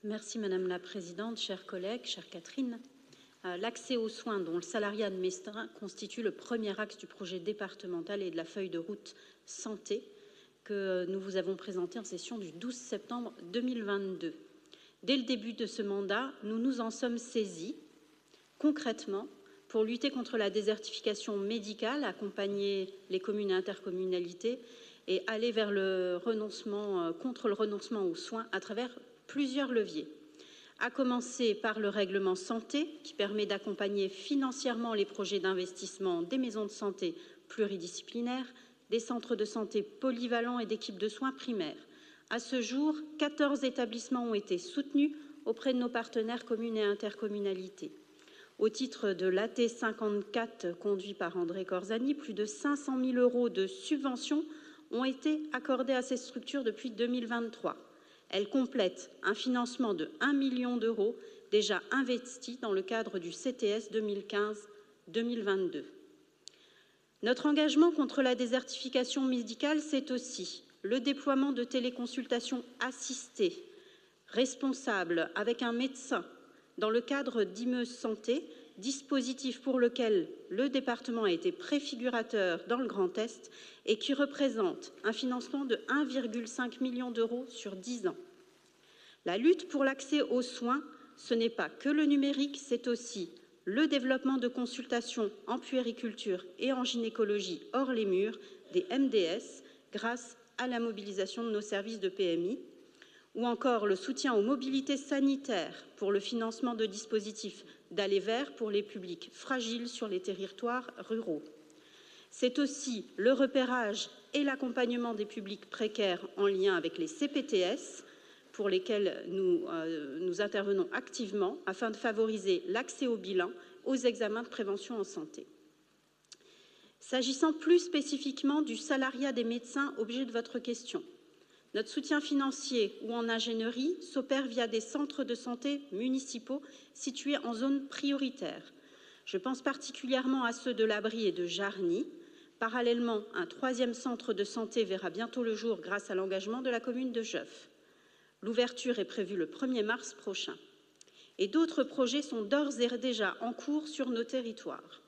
Merci Madame la Présidente, chers collègues, chère Catherine. L'accès aux soins dont le salariat de médecin constitue le premier axe du projet départemental et de la feuille de route santé que nous vous avons présenté en session du 12 septembre 2022. Dès le début de ce mandat, nous nous en sommes saisis concrètement pour lutter contre la désertification médicale, accompagner les communes et intercommunalités et aller vers le renoncement, contre le renoncement aux soins à travers plusieurs leviers. À commencer par le règlement santé qui permet d'accompagner financièrement les projets d'investissement des maisons de santé pluridisciplinaires, des centres de santé polyvalents et d'équipes de soins primaires. À ce jour, 14 établissements ont été soutenus auprès de nos partenaires communes et intercommunalités. Au titre de l'AT 54 conduit par André Corzani, plus de 500 000 € de subventions ont été accordés à ces structures depuis 2023. Elle complète un financement de 1 million d'euros déjà investi dans le cadre du CTS 2015-2022. Notre engagement contre la désertification médicale, c'est aussi le déploiement de téléconsultations assistées, responsables avec un médecin dans le cadre d'Imeuse Santé, dispositif pour lequel le département a été préfigurateur dans le Grand Est et qui représente un financement de 1,5 million d'euros sur 10 ans. La lutte pour l'accès aux soins, ce n'est pas que le numérique, c'est aussi le développement de consultations en puériculture et en gynécologie hors les murs, des MDS, grâce à la mobilisation de nos services de PMI, ou encore le soutien aux mobilités sanitaires pour le financement de dispositifs d'aller vers pour les publics fragiles sur les territoires ruraux. C'est aussi le repérage et l'accompagnement des publics précaires en lien avec les CPTS, pour lesquels nous intervenons activement afin de favoriser l'accès au bilan, aux examens de prévention en santé. S'agissant plus spécifiquement du salariat des médecins, objet de votre question, notre soutien financier ou en ingénierie s'opère via des centres de santé municipaux situés en zone prioritaire. Je pense particulièrement à ceux de l'Abri et de Jarny. Parallèlement, un 3e centre de santé verra bientôt le jour grâce à l'engagement de la commune de Jeuf. L'ouverture est prévue le 1er mars prochain. Et d'autres projets sont d'ores et déjà en cours sur nos territoires.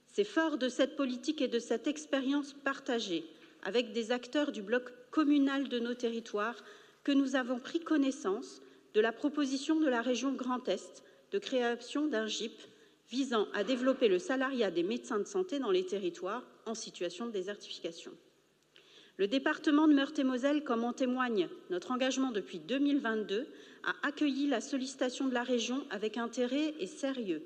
C'est fort de cette politique et de cette expérience partagée avec des acteurs du bloc communal de nos territoires que nous avons pris connaissance de la proposition de la région Grand Est de création d'un GIP visant à développer le salariat des médecins de santé dans les territoires en situation de désertification. Le département de Meurthe-et-Moselle, comme en témoigne notre engagement depuis 2022, a accueilli la sollicitation de la région avec intérêt et sérieux.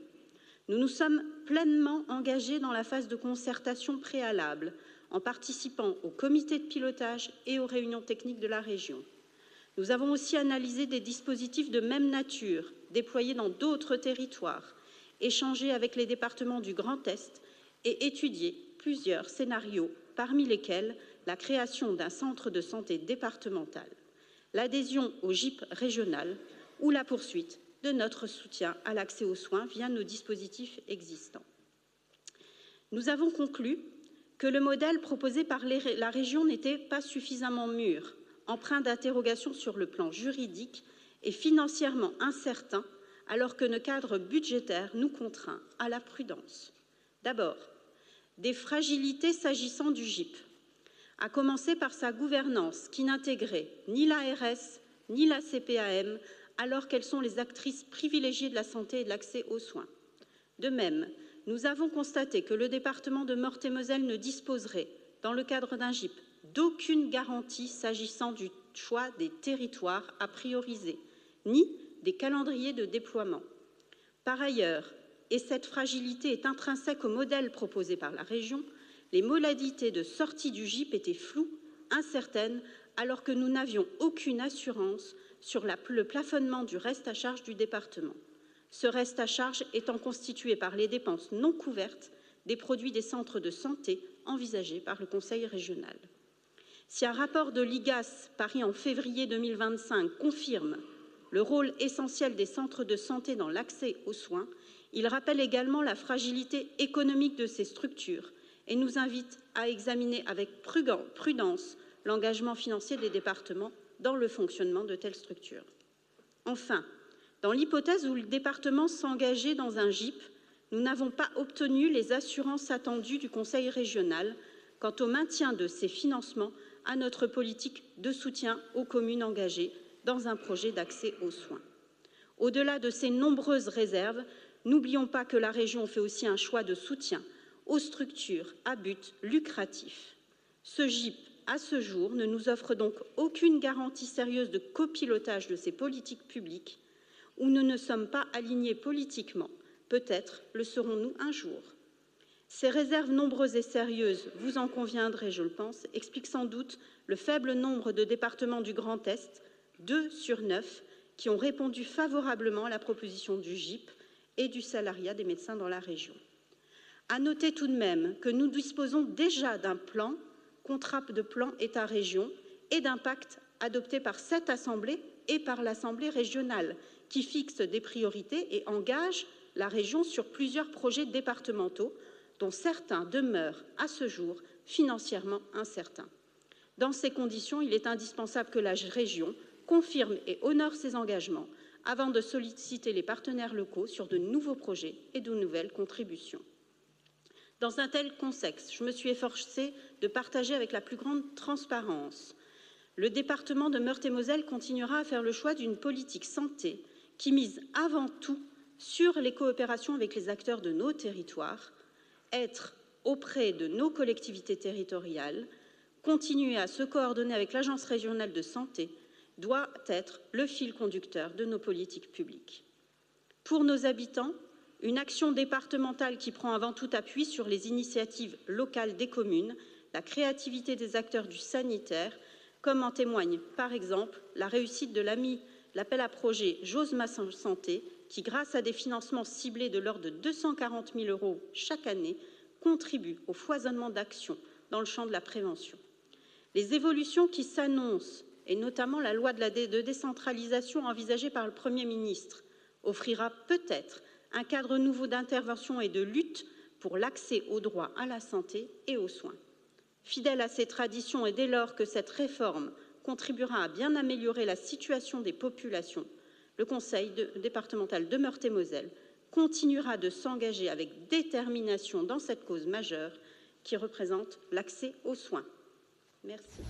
Nous nous sommes pleinement engagés dans la phase de concertation préalable, en participant au comité de pilotage et aux réunions techniques de la région. Nous avons aussi analysé des dispositifs de même nature, déployés dans d'autres territoires, échangé avec les départements du Grand Est et étudié plusieurs scénarios, parmi lesquels la création d'un centre de santé départemental, l'adhésion au GIP régional ou la poursuite de notre soutien à l'accès aux soins via nos dispositifs existants. Nous avons conclu que le modèle proposé par la région n'était pas suffisamment mûr, empreint d'interrogations sur le plan juridique et financièrement incertain, alors que nos cadres budgétaires nous contraint à la prudence. D'abord, des fragilités s'agissant du GIP, à commencer par sa gouvernance qui n'intégrait ni l'ARS ni la CPAM, alors qu'elles sont les actrices privilégiées de la santé et de l'accès aux soins. De même, nous avons constaté que le département de Meurthe-et-Moselle ne disposerait, dans le cadre d'un GIP, d'aucune garantie s'agissant du choix des territoires à prioriser, ni des calendriers de déploiement. Par ailleurs, et cette fragilité est intrinsèque au modèle proposé par la région, les modalités de sortie du GIP étaient floues, incertaines, alors que nous n'avions aucune assurance sur le plafonnement du reste à charge du département. Ce reste à charge étant constitué par les dépenses non couvertes des produits des centres de santé envisagés par le Conseil régional. Si un rapport de l'IGAS paru en février 2025 confirme le rôle essentiel des centres de santé dans l'accès aux soins, il rappelle également la fragilité économique de ces structures et nous invite à examiner avec prudence l'engagement financier des départements dans le fonctionnement de telles structures. Enfin, dans l'hypothèse où le département s'engageait dans un GIP, nous n'avons pas obtenu les assurances attendues du Conseil régional quant au maintien de ces financements à notre politique de soutien aux communes engagées dans un projet d'accès aux soins. Au-delà de ces nombreuses réserves, n'oublions pas que la région fait aussi un choix de soutien aux structures à but lucratif. Ce GIP, à ce jour, ne nous offre donc aucune garantie sérieuse de copilotage de ces politiques publiques où nous ne sommes pas alignés politiquement. Peut-être le serons-nous un jour. Ces réserves nombreuses et sérieuses, vous en conviendrez, je le pense, expliquent sans doute le faible nombre de départements du Grand Est, 2 sur 9, qui ont répondu favorablement à la proposition du GIP et du salariat des médecins dans la région. À noter tout de même que nous disposons déjà d'un plan, contrat de plan État-région, et d'un pacte adopté par cette Assemblée et par l'Assemblée régionale, qui fixe des priorités et engage la région sur plusieurs projets départementaux, dont certains demeurent à ce jour financièrement incertains. Dans ces conditions, il est indispensable que la région confirme et honore ses engagements avant de solliciter les partenaires locaux sur de nouveaux projets et de nouvelles contributions. Dans un tel contexte, je me suis efforcée de partager avec la plus grande transparence. Le département de Meurthe-et-Moselle continuera à faire le choix d'une politique santé qui mise avant tout sur les coopérations avec les acteurs de nos territoires, être auprès de nos collectivités territoriales, continuer à se coordonner avec l'Agence régionale de santé doit être le fil conducteur de nos politiques publiques. Pour nos habitants, une action départementale qui prend avant tout appui sur les initiatives locales des communes, la créativité des acteurs du sanitaire, comme en témoigne par exemple la réussite de l'appel à projet J'ose ma santé, qui, grâce à des financements ciblés de l'ordre de 240 000 € chaque année, contribue au foisonnement d'actions dans le champ de la prévention. Les évolutions qui s'annoncent, et notamment la loi de décentralisation envisagée par le Premier ministre, offrira peut-être un cadre nouveau d'intervention et de lutte pour l'accès au droit à la santé et aux soins. Fidèle à ces traditions et dès lors que cette réforme contribuera à bien améliorer la situation des populations, le Conseil départemental de Meurthe-et-Moselle continuera de s'engager avec détermination dans cette cause majeure qui représente l'accès aux soins. Merci.